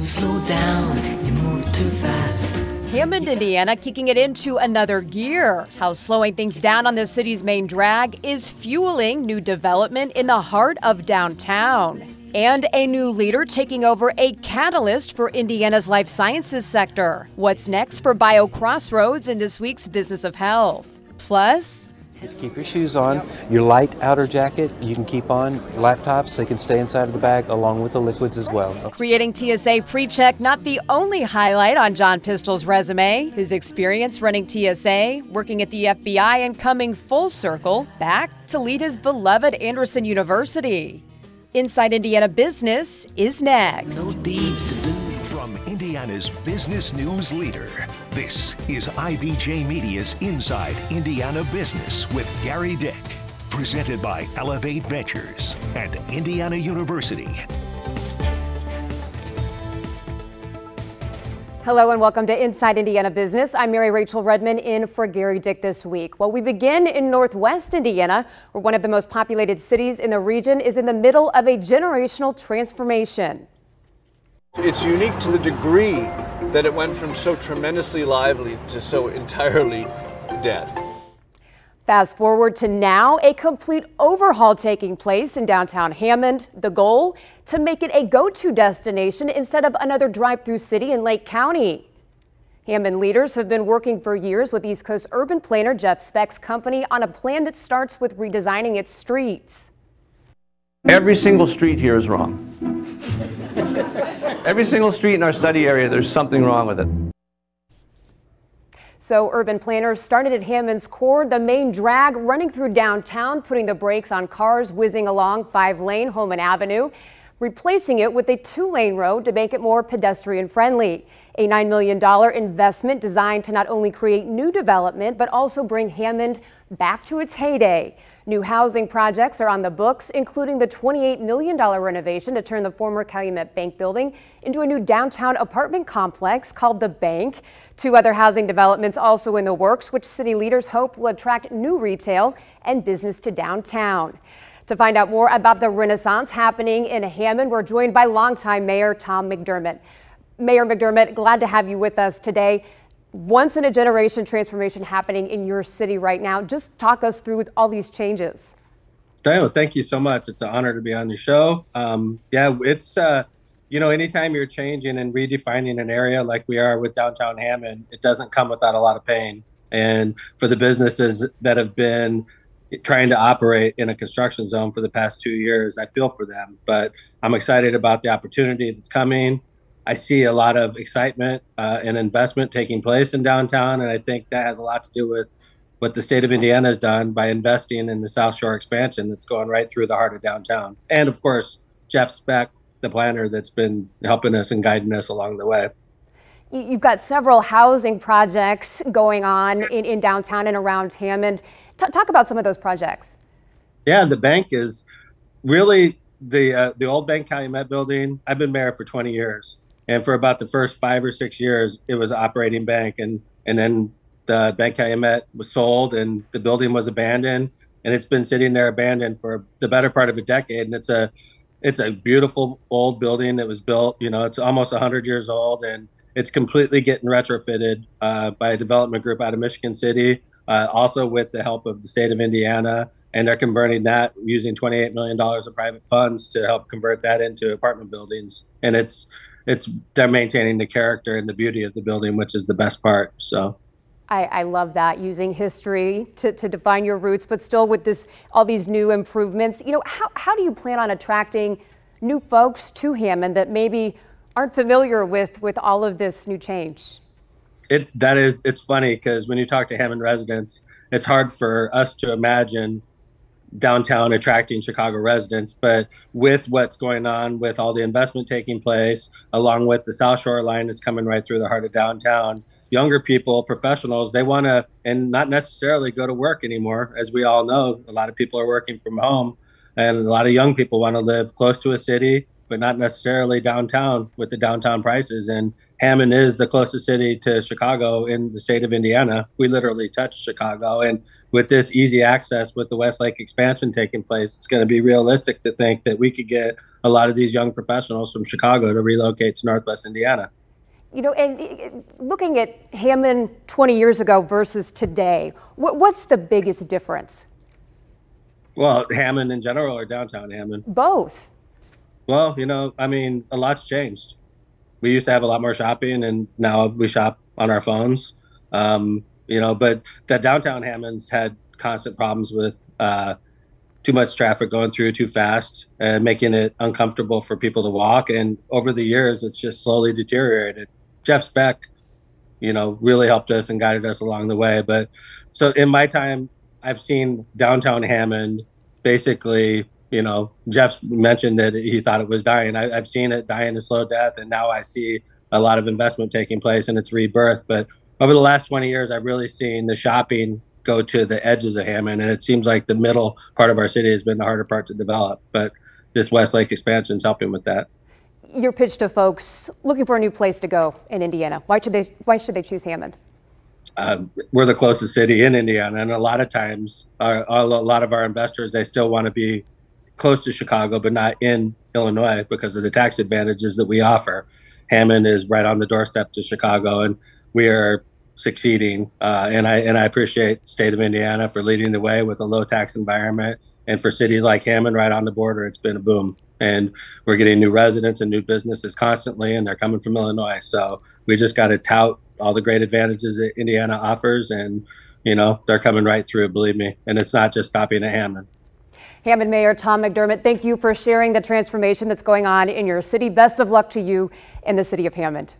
Slow down, you move too fast. Hammond, Indiana, kicking it into another gear. How slowing things down on the city's main drag is fueling new development in the heart of downtown. And a new leader taking over a catalyst for Indiana's life sciences sector. What's next for Bio Crossroads in this week's Business of Health? Plus, keep your shoes on, your light outer jacket you can keep on, laptops, they can stay inside of the bag along with the liquids as well. Creating TSA PreCheck, not the only highlight on John Pistol's resume. His experience running TSA, working at the FBI, and coming full circle back to lead his beloved Anderson University. Inside Indiana Business is next. No deeds to do. From Indiana's business news leader, this is IBJ Media's Inside Indiana Business with Gerry Dick, presented by Elevate Ventures and Indiana University. Hello and welcome to Inside Indiana Business. I'm Mary Rachel Redmond in for Gerry Dick this week. Well, we begin in Northwest Indiana, where one of the most populated cities in the region is in the middle of a generational transformation. It's unique to the degree that it went from so tremendously lively to so entirely dead. Fast forward to now, a complete overhaul taking place in downtown Hammond. The goal, to make it a go-to destination instead of another drive-through city in Lake County. Hammond leaders have been working for years with East Coast urban planner Jeff Speck's company on a plan that starts with redesigning its streets. Every single street here is wrong. Every single street in our study area, there's something wrong with it. So urban planners started at Hammond's core, the main drag running through downtown, putting the brakes on cars whizzing along 5-lane Holman Avenue, replacing it with a 2-lane road to make it more pedestrian friendly. A $9 million investment designed to not only create new development, but also bring Hammond back to its heyday. New housing projects are on the books, including the $28 million renovation to turn the former Calumet Bank building into a new downtown apartment complex called The Bank. 2 other housing developments also in the works, which city leaders hope will attract new retail and business to downtown. To find out more about the renaissance happening in Hammond, we're joined by longtime Mayor Tom McDermott. Mayor McDermott, glad to have you with us today. Once in a generation transformation happening in your city right now. Just talk us through all these changes. Well, thank you so much. It's an honor to be on your show. It's, anytime you're changing and redefining an area like we are with downtown Hammond, it doesn't come without a lot of pain. And for the businesses that have been trying to operate in a construction zone for the past 2 years, I feel for them. But I'm excited about the opportunity that's coming. I see a lot of excitement and investment taking place in downtown, and I think that has a lot to do with what the state of Indiana has done by investing in the South Shore expansion that's going right through the heart of downtown. And of course, Jeff Speck, the planner that's been helping us and guiding us along the way. You've got several housing projects going on in downtown and around Hammond. Talk about some of those projects. Yeah, the bank is really the old Bank Calumet building. I've been mayor for 20 years. And for about the first 5 or 6 years, it was an operating bank. And then the Bank Calumet was sold and the building was abandoned. And it's been sitting there abandoned for the better part of a decade. And it's a beautiful old building that was built, it's almost 100 years old. And it's completely getting retrofitted by a development group out of Michigan City, also with the help of the state of Indiana. And they're converting that using $28 million of private funds to help convert that into apartment buildings. And they're maintaining the character and the beauty of the building, which is the best part. So I love that, using history to define your roots, but still with all these new improvements. How do you plan on attracting new folks to Hammond that maybe aren't familiar with all of this new change? It's funny because when you talk to Hammond residents, it's hard for us to imagine downtown attracting Chicago residents, but with what's going on with all the investment taking place, along with the South Shore line that's coming right through the heart of downtown, younger people, professionals, they want to, and not necessarily go to work anymore. As we all know, a lot of people are working from home, and a lot of young people want to live close to a city, but not necessarily downtown with the downtown prices. And Hammond is the closest city to Chicago in the state of Indiana. We literally touch Chicago. And with this easy access with the Westlake expansion taking place, it's going to be realistic to think that we could get a lot of these young professionals from Chicago to relocate to Northwest Indiana. You know, and looking at Hammond 20 years ago versus today, what's the biggest difference? Well, Hammond in general or downtown Hammond? Both. Well, you know, I mean, a lot's changed. We used to have a lot more shopping, and now we shop on our phones. You know, but that downtown Hammond's had constant problems with too much traffic going through too fast and making it uncomfortable for people to walk. And over the years, it's just slowly deteriorated. Jeff Speck, you know, really helped us and guided us along the way. But so in my time, I've seen downtown Hammond basically, you know, Jeff mentioned that he thought it was dying. I've seen it dying a slow death, and now I see a lot of investment taking place in its rebirth. But over the last 20 years, I've really seen the shopping go to the edges of Hammond, and it seems like the middle part of our city has been the harder part to develop. But this Westlake expansion is helping with that. Your pitch to folks looking for a new place to go in Indiana. Why should they choose Hammond? We're the closest city in Indiana, and a lot of times, a lot of our investors, they still want to be close to Chicago, but not in Illinois because of the tax advantages that we offer. Hammond is right on the doorstep to Chicago, and we are succeeding. And I appreciate the state of Indiana for leading the way with a low tax environment, and for cities like Hammond right on the border, it's been a boom. And we're getting new residents and new businesses constantly, and they're coming from Illinois. So we just got to tout all the great advantages that Indiana offers, and you know, they're coming right through, believe me. And it's not just stopping at Hammond. Hammond Mayor Tom McDermott, thank you for sharing the transformation that's going on in your city. Best of luck to you in the city of Hammond.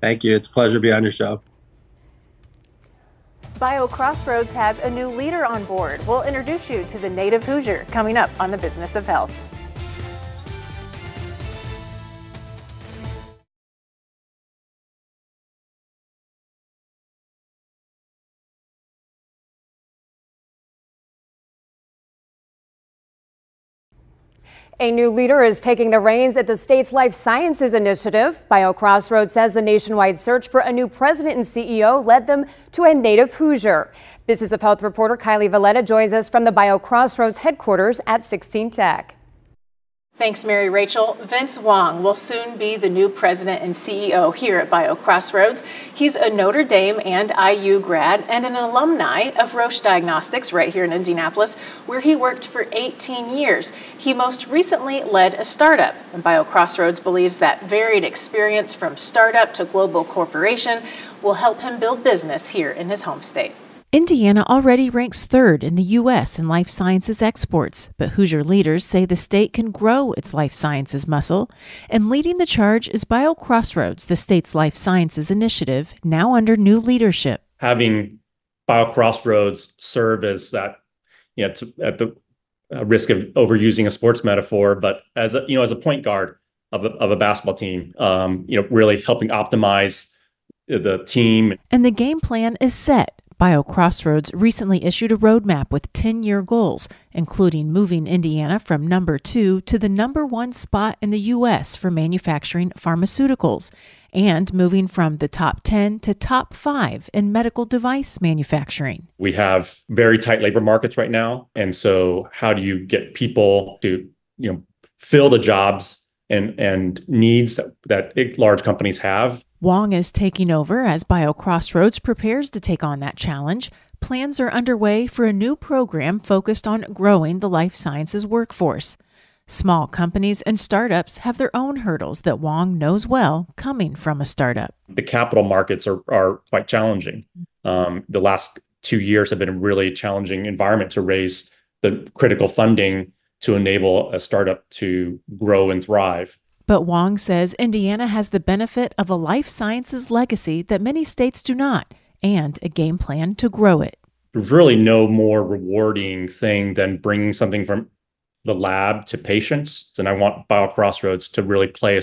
Thank you. It's a pleasure to be on your show. BioCrossroads has a new leader on board. We'll introduce you to the native Hoosier coming up on the Business of Health. A new leader is taking the reins at the state's life sciences initiative. BioCrossroads says the nationwide search for a new president and CEO led them to a native Hoosier. Business of Health reporter Kylie Valletta joins us from the BioCrossroads headquarters at 16 Tech. Thanks, Mary Rachel. Vince Wong will soon be the new president and CEO here at BioCrossroads. He's a Notre Dame and IU grad and an alumni of Roche Diagnostics right here in Indianapolis, where he worked for 18 years. He most recently led a startup, and BioCrossroads believes that varied experience from startup to global corporation will help him build business here in his home state. Indiana already ranks third in the U.S. in life sciences exports, but Hoosier leaders say the state can grow its life sciences muscle, and leading the charge is BioCrossroads, the state's life sciences initiative, now under new leadership. Having BioCrossroads serve as that, you know, it's at the risk of overusing a sports metaphor, but as a, you know, as a point guard of a basketball team, you know, really helping optimize the team. And the game plan is set. BioCrossroads recently issued a roadmap with 10-year goals, including moving Indiana from number 2 to the number 1 spot in the U.S. for manufacturing pharmaceuticals, and moving from the top 10 to top 5 in medical device manufacturing. We have very tight labor markets right now, and so how do you get people to, you know, fill the jobs and needs that large companies have? Wong is taking over as BioCrossroads prepares to take on that challenge. Plans are underway for a new program focused on growing the life sciences workforce. Small companies and startups have their own hurdles that Wong knows well coming from a startup. The capital markets are quite challenging. The last 2 years have been a really challenging environment to raise the critical funding to enable a startup to grow and thrive. But Wong says Indiana has the benefit of a life sciences legacy that many states do not, and a game plan to grow it. There's really no more rewarding thing than bringing something from the lab to patients. And I want BioCrossroads to really play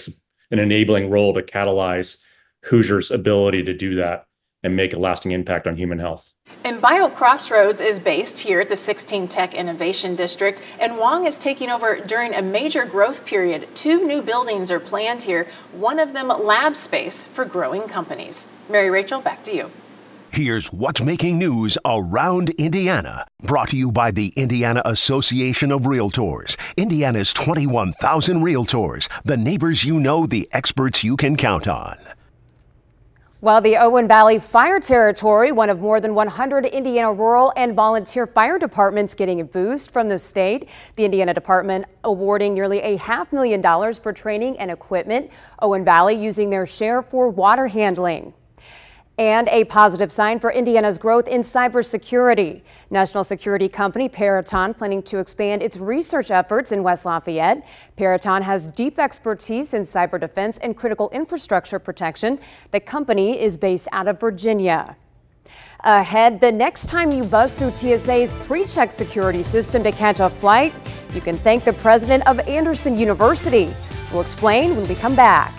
an enabling role to catalyze Hoosiers' ability to do that and make a lasting impact on human health. And BioCrossroads is based here at the 16 Tech Innovation District, and Wong is taking over during a major growth period. 2 new buildings are planned here, one of them lab space for growing companies. Mary Rachel, back to you. Here's what's making news around Indiana. Brought to you by the Indiana Association of Realtors. Indiana's 21,000 realtors. The neighbors you know, the experts you can count on. Well, the Owen Valley Fire Territory, one of more than 100 Indiana rural and volunteer fire departments getting a boost from the state. The Indiana Department awarding nearly $500,000 for training and equipment. Owen Valley using their share for water handling. And a positive sign for Indiana's growth in cybersecurity. National security company Peraton planning to expand its research efforts in West Lafayette. Peraton has deep expertise in cyber defense and critical infrastructure protection. The company is based out of Virginia. Ahead, the next time you buzz through TSA's pre-check security system to catch a flight, you can thank the president of Anderson University. We'll explain when we come back.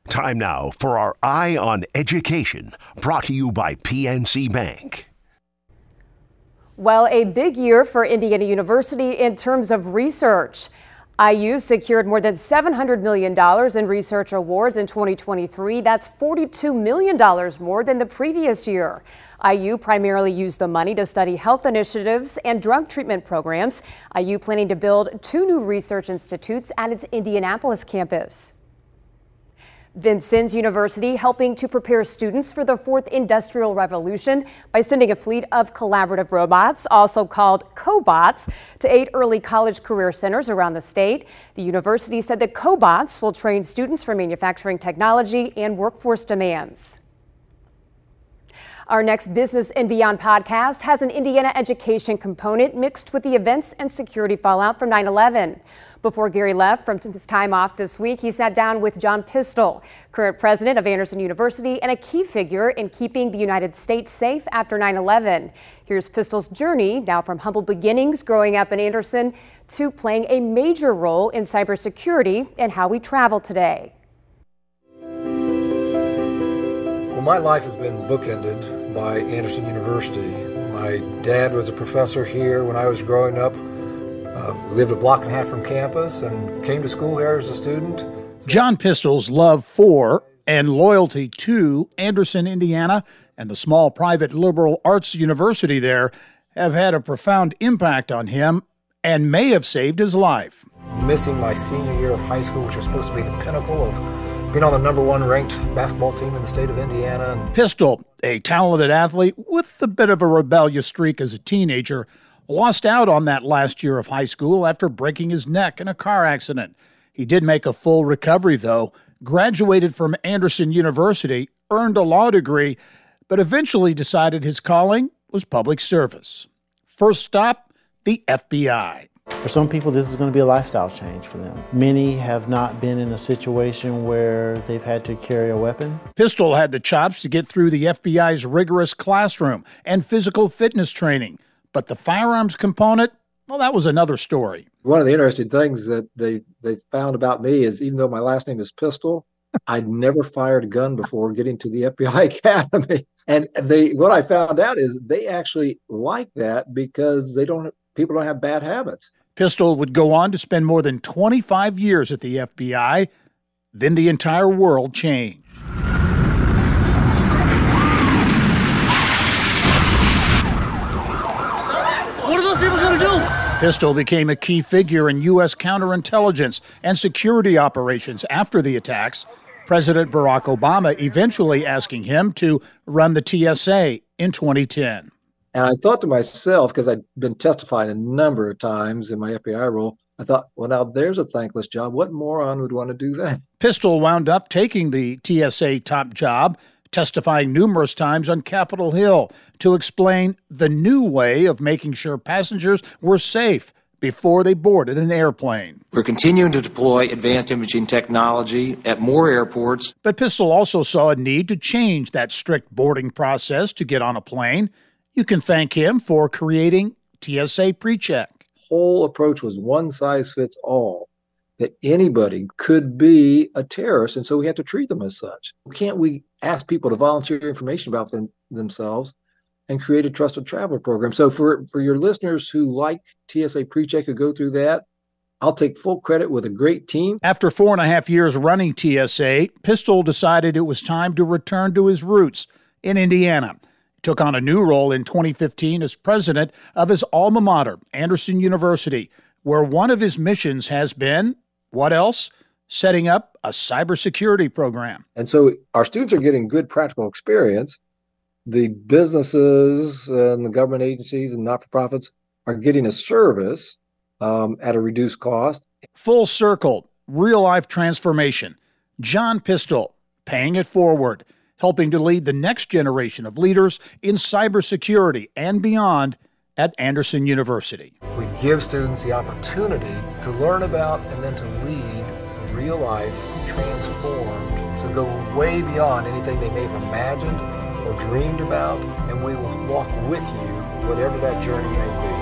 Time now for our Eye on Education, brought to you by PNC Bank. Well, a big year for Indiana University in terms of research. IU secured more than $700 million in research awards in 2023. That's $42 million more than the previous year. IU primarily used the money to study health initiatives and drug treatment programs. IU planning to build 2 new research institutes at its Indianapolis campus. Vincennes University helping to prepare students for the 4th Industrial Revolution by sending a fleet of collaborative robots, also called cobots, to 8 early college career centers around the state. The university said the cobots will train students for manufacturing technology and workforce demands. Our next Business and Beyond podcast has an Indiana education component mixed with the events and security fallout from 9/11. Before Gerry left from his time off this week, he sat down with John Pistol, current president of Anderson University and a key figure in keeping the United States safe after 9/11. Here's Pistol's journey, now from humble beginnings growing up in Anderson to playing a major role in cybersecurity and how we travel today. Well, my life has been bookended by Anderson University. My dad was a professor here when I was growing up. We lived a block and a half from campus and came to school here as a student. John Pistol's love for and loyalty to Anderson, Indiana, and the small private liberal arts university there have had a profound impact on him and may have saved his life. Missing my senior year of high school, which was supposed to be the pinnacle of being on the #1 ranked basketball team in the state of Indiana. Pistol, a talented athlete with a bit of a rebellious streak as a teenager, lost out on that last year of high school after breaking his neck in a car accident. He did make a full recovery, though, graduated from Anderson University, earned a law degree, but eventually decided his calling was public service. First stop, the FBI. For some people, this is going to be a lifestyle change for them. Many have not been in a situation where they've had to carry a weapon. Pistol had the chops to get through the FBI's rigorous classroom and physical fitness training. But the firearms component, well, that was another story. One of the interesting things that they found about me is even though my last name is Pistol, I'd never fired a gun before getting to the FBI Academy. And what I found out is they actually like that because people don't have bad habits. Pistol would go on to spend more than 25 years at the FBI. Then the entire world changed. What are those people going to do? Pistol became a key figure in U.S. counterintelligence and security operations after the attacks. President Barack Obama eventually asking him to run the TSA in 2010. And I thought to myself, because I'd been testifying a number of times in my FBI role, I thought, well, now there's a thankless job. What moron would want to do that? Pistol wound up taking the TSA top job, testifying numerous times on Capitol Hill to explain the new way of making sure passengers were safe before they boarded an airplane. We're continuing to deploy advanced imaging technology at more airports. But Pistol also saw a need to change that strict boarding process to get on a plane. You can thank him for creating TSA PreCheck. Whole approach was one size fits all, that anybody could be a terrorist, and so we have to treat them as such. Can't we ask people to volunteer information about themselves and create a trusted traveler program. So for your listeners who like TSA PreCheck, who go through that, I'll take full credit with a great team. After 4.5 years running TSA, Pistol decided it was time to return to his roots in Indiana. He took on a new role in 2015 as president of his alma mater, Anderson University, where one of his missions has been, what else? Setting up a cybersecurity program. And so our students are getting good practical experience. The businesses and the government agencies and not-for-profits are getting a service at a reduced cost. Full circle, real-life transformation. John Pistol, paying it forward, helping to lead the next generation of leaders in cybersecurity and beyond at Anderson University. We give students the opportunity to learn about and then to lead real life, transformed, to go way beyond anything they may have imagined or dreamed about, and we will walk with you whatever that journey may be.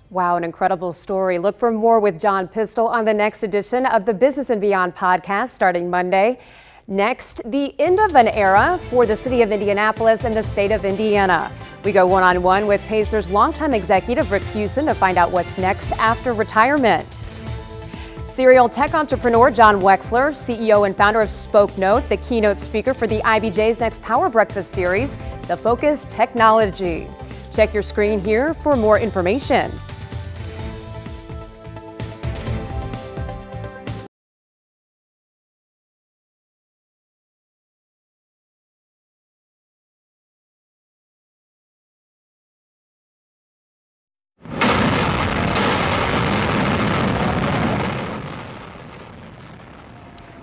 Wow, an incredible story. Look for more with John Pistol on the next edition of the Business and Beyond podcast starting Monday. Next, the end of an era for the city of Indianapolis and the state of Indiana. We go one-on-one with Pacers longtime executive Rick Fuson to find out what's next after retirement. Serial tech entrepreneur John Wexler, CEO and founder of SpokeNote, the keynote speaker for the IBJ's next Power Breakfast series, The Focus Technology. Check your screen here for more information.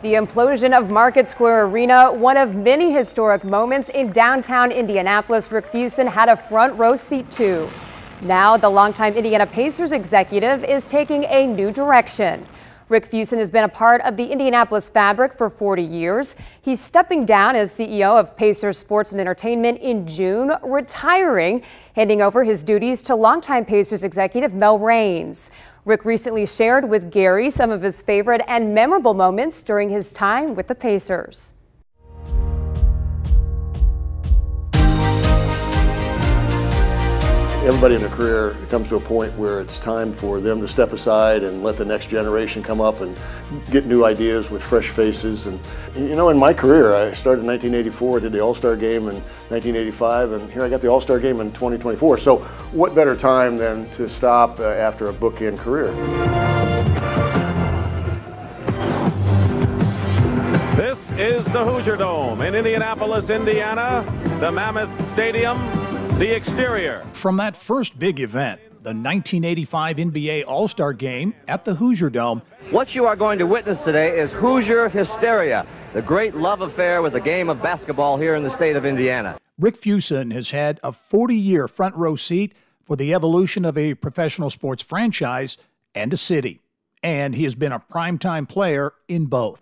The implosion of Market Square Arena, one of many historic moments in downtown Indianapolis. Rick Fuson had a front row seat too. Now the longtime Indiana Pacers executive is taking a new direction. Rick Fuson has been a part of the Indianapolis fabric for 40 years. He's stepping down as CEO of Pacers Sports and Entertainment in June, retiring, handing over his duties to longtime Pacers executive Mel Raines. Rick recently shared with Gerry some of his favorite and memorable moments during his time with the Pacers. Everybody in their career, it comes to a point where it's time for them to step aside and let the next generation come up and get new ideas with fresh faces. And you know, in my career, I started in 1984, did the All-Star game in 1985, and here I got the All-Star game in 2024. So what better time than to stop after a bookend career? This is the Hoosier Dome in Indianapolis, Indiana, the Mammoth Stadium. The exterior. From that first big event, the 1985 NBA All-Star Game at the Hoosier Dome. What you are going to witness today is Hoosier hysteria, the great love affair with the game of basketball here in the state of Indiana. Rick Fuson has had a 40-year front row seat for the evolution of a professional sports franchise and a city. And he has been a primetime player in both.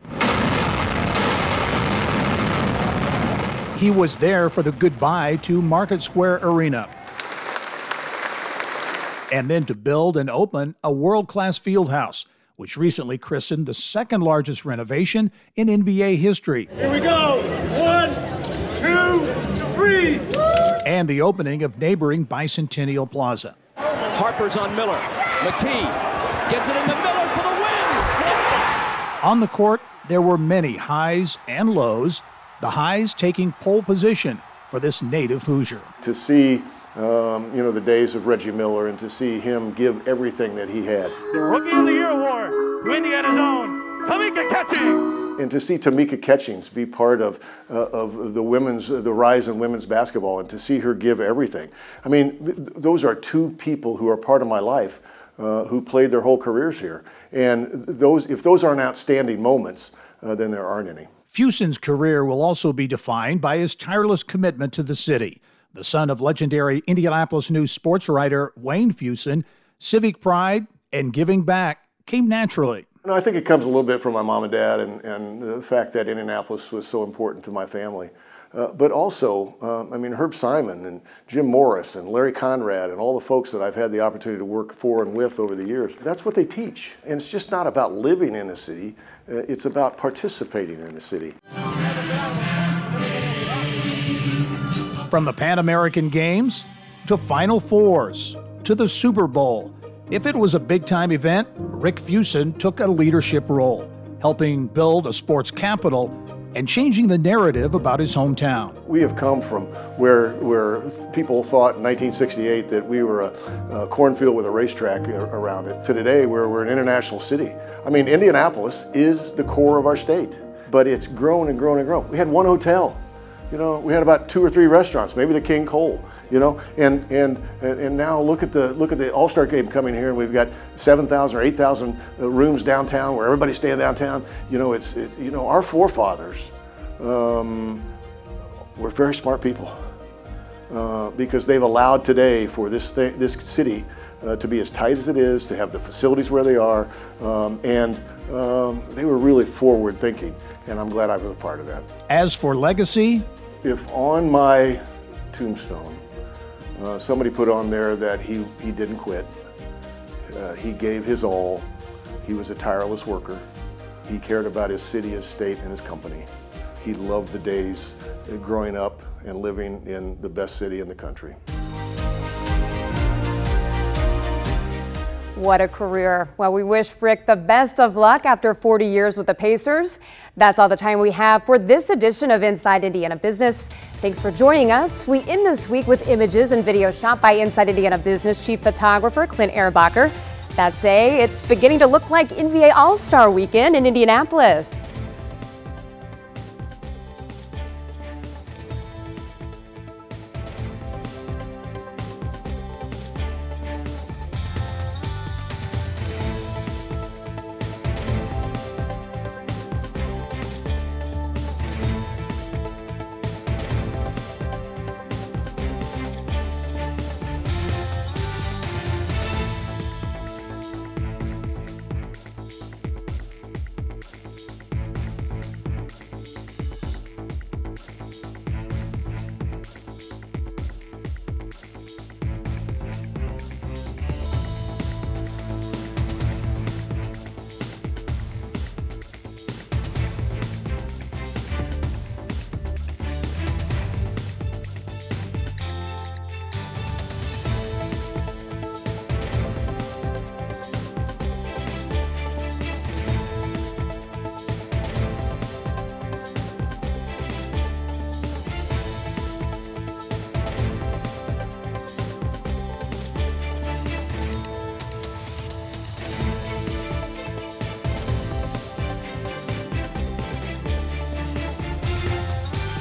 He was there for the goodbye to Market Square Arena, and then to build and open a world-class field house, which recently christened the second largest renovation in NBA history. Here we go. 1, 2, 3. And the opening of neighboring Bicentennial Plaza. Harper's on Miller. McKee gets it in the middle for the win. On the court, there were many highs and lows. The highs taking pole position for this native Hoosier. To see, the days of Reggie Miller and to see him give everything that he had. The Rookie of the Year award to Indiana's own Tamika Catchings. And to see Tamika Catchings be part of the rise in women's basketball, and to see her give everything. I mean, those are two people who are part of my life who played their whole careers here. And if those aren't outstanding moments, then there aren't any. Fuson's career will also be defined by his tireless commitment to the city. The son of legendary Indianapolis News sports writer Wayne Fuson, civic pride and giving back came naturally. I think it comes a little bit from my mom and dad and the fact that Indianapolis was so important to my family. But also, Herb Simon and Jim Morris and Larry Conrad and all the folks that I've had the opportunity to work for and with over the years, that's what they teach. And it's just not about living in a city, it's about participating in the city. From the Pan American Games to Final Fours to the Super Bowl, if it was a big-time event, Rick Fuson took a leadership role, helping build a sports capital and changing the narrative about his hometown. We have come from where people thought in 1968 that we were a cornfield with a racetrack around it to today where we're an international city. I mean, Indianapolis is the core of our state, but it's grown and grown and grown. We had one hotel, you know, we had about 2 or 3 restaurants, maybe the King Cole, you know, and now look at the All-Star game coming here, and we've got 7,000 or 8,000 rooms downtown where everybody's staying downtown. You know, it's you know, our forefathers were very smart people because they've allowed today for this city to be as tight as it is, to have the facilities where they are, and they were really forward thinking, and I'm glad I was a part of that. As for legacy, if on my tombstone somebody put on there that he didn't quit, he gave his all, he was a tireless worker, he cared about his city, his state, and his company. He loved the days growing up and living in the best city in the country. What a career. Well, we wish Rick the best of luck after 40 years with the Pacers. That's all the time we have for this edition of Inside Indiana Business. Thanks for joining us. We end this week with images and video shot by Inside Indiana Business Chief Photographer Clint Ehrbacher. It's beginning to look like NBA All-Star Weekend in Indianapolis.